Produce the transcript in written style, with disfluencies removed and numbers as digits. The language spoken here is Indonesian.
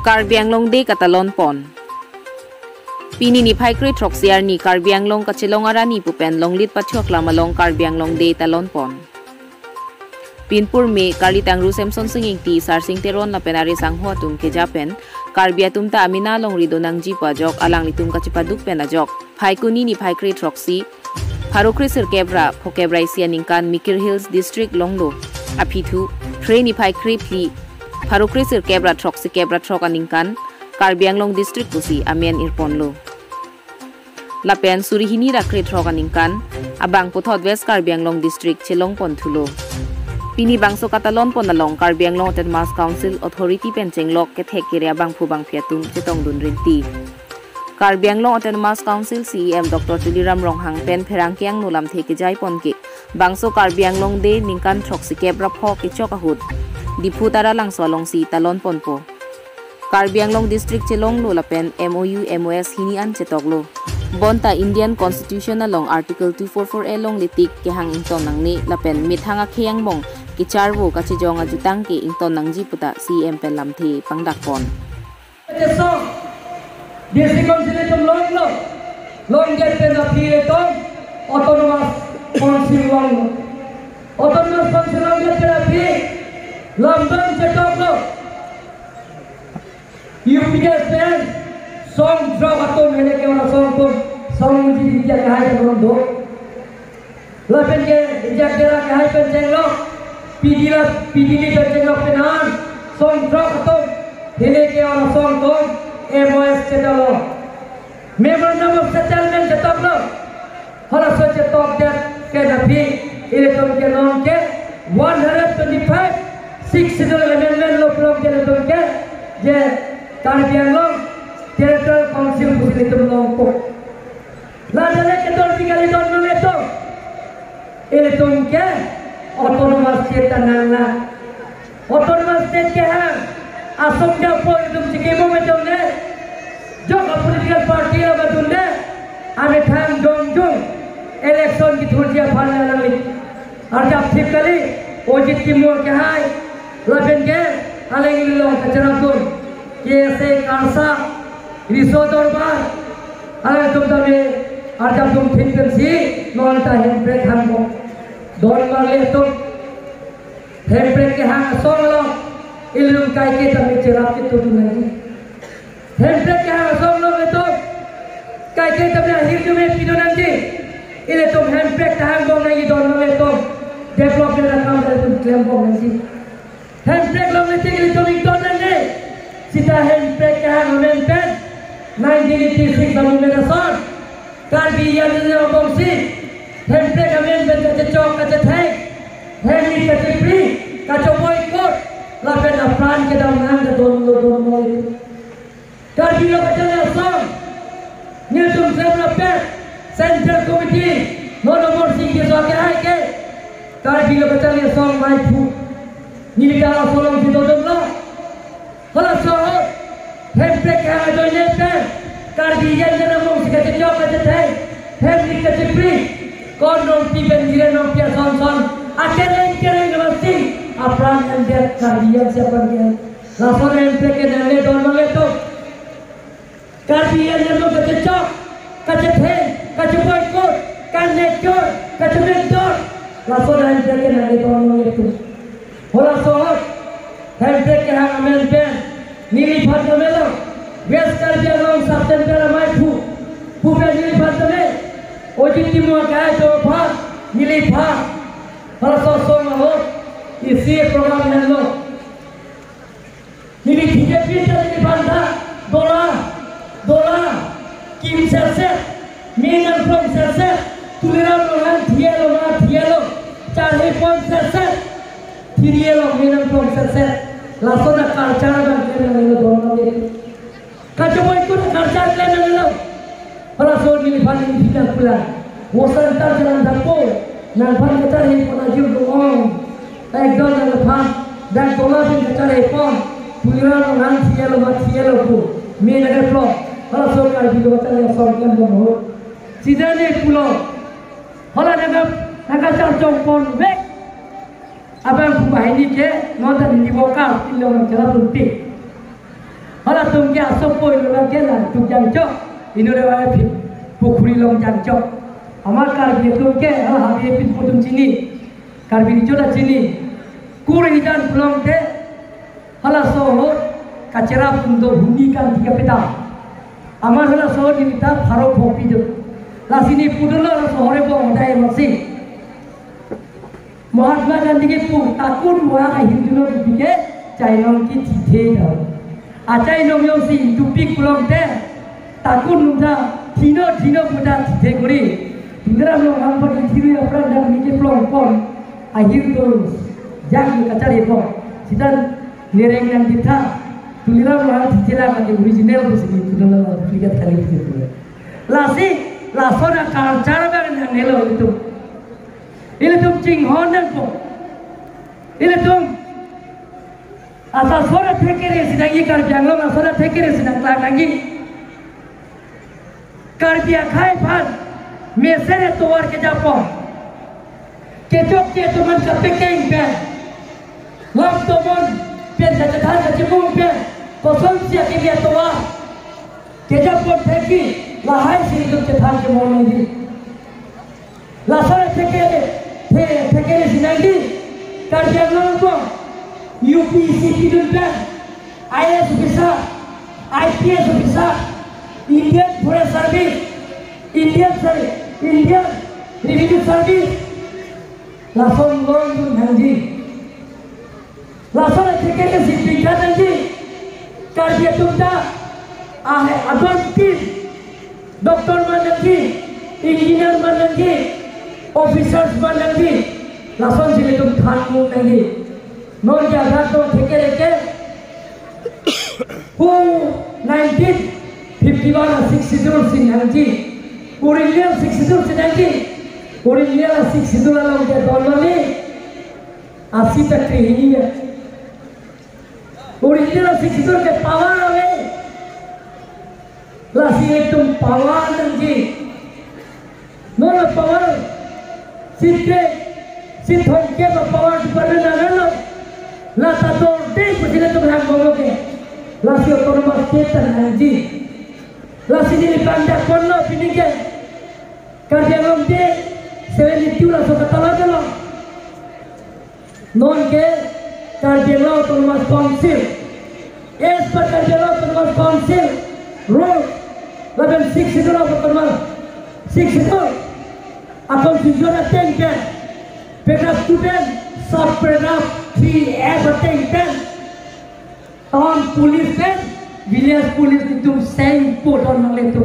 Karbi Anglong de katalon pon. Pini ni phai kre throk siar ni Karbi Anglong kachilong arani pupen longlit pachok lamalong Karbi Anglong de talon pon. Pinpur me Kali Tangru Samson singing ti sarsing teron la penari sangho tum ke Japan Karbi atum ta amina long rido nang ji pajok alang litum kachipaduk penajok phai kuni ni phai kre throksi Pharokre sir kebra phokebra isianingkan Mikir Hills district longlo apithu train ni phai kre pli Pharokre sir kebra throksi kebra throk aningkan Karbi Anglong district pusi amen irponlo lapen surihini rakre throk aningkan abang pothot west Karbi Anglong district chelong ponthulo Pini bangso katalon pon along Karbi Anglong Autonomous Council Authority penchenglok ke thekire bang phubang phiatum chetong dun rinti Karbi Anglong Autonomous Council CEM Dr. Tuliram Ronghang pen pherangkyang nulam theke jai pon ke bangso Karbi Anglong de ningkan throksi kebra pho ke chokahut dipu tara langsolong si talon pon po Karbi Anglong district chelong lo lapen MOU MOS hini an chetoklo Bonta Indian Constitution along Article 244 along litik ke hang ington nangni lapen mithanga kheyang bong Kicharwo kachijong ajutang ke ington nangji puta CM pelamthi pangdak pon. Desi konsiletum loin get pen appeal tom autonomous council long autonomous council long get therapy lambang chetok lo UPSN song drop atom hele ke wala song ji dia ke hai ko do lapen ke dia kera ke hai pen cheng lo PDD terjengok penahan song drop atom hele ke wala song tom MOS chetalo memorandum of settlement chetok lo hala so chetok that ke nabi electron ke non ke 125 6 amendment lo from ke nabi ke je Karbi Anglong Territorial Council Pusilitum Longko Ladale ke don tinggal don meto electron ke autonomous state tanana autonomous state ke hai asam japur tum sikimo में तुमने जो political party है वो तुमने हमें tham jong election की थोड़ी फालना लगी और जब ठीक करी ओजित की मोर के हाय लपेट के अलग लोग कचरा तुम ये ऐसे कांसा रिसोर्ट और बार अगर तुम तभी और जब तुम ठीक कर सी नॉनता है ब्रेक हमको दोन बार ले तुम हेड ब्रेक के हाँ सोम लो इल्लुम काय के तभी चिराग के तो नहीं हेड ब्रेक के हाँ सोम लो में तो काय के तभी हिर में पिनो नहीं इले तुम हेड ब्रेक का हम बोल नहीं दोनों में तो डेवलपमेंट का काम करते तुम क्लेम बोल नहीं हेड ब्रेक लो में तेरे तुम एक दोनों नहीं सीधा हेड ब्रेक का हम में पेन 1986 baru menasan Karbi yang dia bongsi hempek amen betul cocok kata thai hemi kata free kata boycott lapen apran ke dalam nang don Karbi lo kata asam niltum sebra pet central committee nomor 3 ke so ke hai ke Karbi lo kata asam mai pu ni kala solong di don lo hala so hempek ha doine pen Karbi yang jana mong sikate chok kate thai hempek kate free kon non piben dire non pia son akere ngamasi apran and dia Karbi yang siapa dia lapor hempek ke nale don male to Karbi yang jana kate chok kate thai kate boycott kane chor kate mentor lapor hempek ke nale don male to hola so hempek ke ha amen pen nili phat melo West Karbi Anglong Subcenter mai pu pe nili phat me ojit timua kai to pha nili pha hala so so ma ho isi program hello nili BJP ta nili pha dola kim serse menan from serse tuliram lohan thielo chahe pon serse thielo menan from serse lasona karchana ban kena nilo dono de kaco boycott karchana kena nilo hala so nili pha nili tidak pula wosan tar jalan dapo nan phan kata he pon ajiu doong ekdom nan phan dan dola din kata he pon tuliram lohan thielo pu menan pro hala so Karbi lo kata ya som kan bomo sidane pulo hala naga char chong pon bek abang bahini ke nonton di boka ilo jala tunti hala tum ke asap pun orang ke lah tum jangcok ini orang apa pukuli long jangcok amar karbi tum ke hari pin putum sini karbi ni jodoh sini kuri dan pulang te hala sohor kacera pundo huni kan tiga peta amar hala sohor ni kita farok hopi jo lah sini pudulo hala sohor bong dai masih Mahatma Gandhi ke pu takun moya ka Hindu lo dike Chainong ki thithe da achai nom yo si dupi kulom te takun nunda thino buda thithe kori indra lo ham pa thiru apra dan nike plong pon ahir to jang kachari po sidan lereng nan ditha tulira lo ha thitela ka original ko si tudala ligat kali thithe lasi lasona ka chara ba nan nelo itu ini tuh cing hondan po ini tuh asal suara tekere sedang ikar janglong asal tekere sedang kelanangi karbiya khai pan mesere tuar ke japon kecok ke tuman kapekeng pen lam tomon pen jajatan jajimung pen kosong siya ke dia tuar ke japon teki lahai sini tuh cetan jemong lagi lasara tekere tekere sinagi karbiya janglong po UPC Student Bank, IAS Officer, IPS Officer, Indian Forest Service, Indian Revenue Service, langsung loan nanti, langsung ceknya si tingkat nanti, kerja tunda, advantage, doktor nanti, engineer nanti, officers nanti, langsung sini tuh tanggung nanti. Non jaga to theke reke who 1951 62 sinanji original 62 sinanji original 62 la ude dolali 80 तक ही है original 62 के पावर है लासी एक तुम पावर नंजी non power सिद्धे सिद्धों के पावर पर ना लो la tator de pagina to bahag mo ke la si autonomous state nanji la si ni panda konno pinike karya lom de 72 la so katala dalo non ke karya autonomous council es par karya autonomous council rule 1160 autonomous 60 akon sujona tenke paragraph 2 sub paragraph 3 everything on police village police itu same put on itu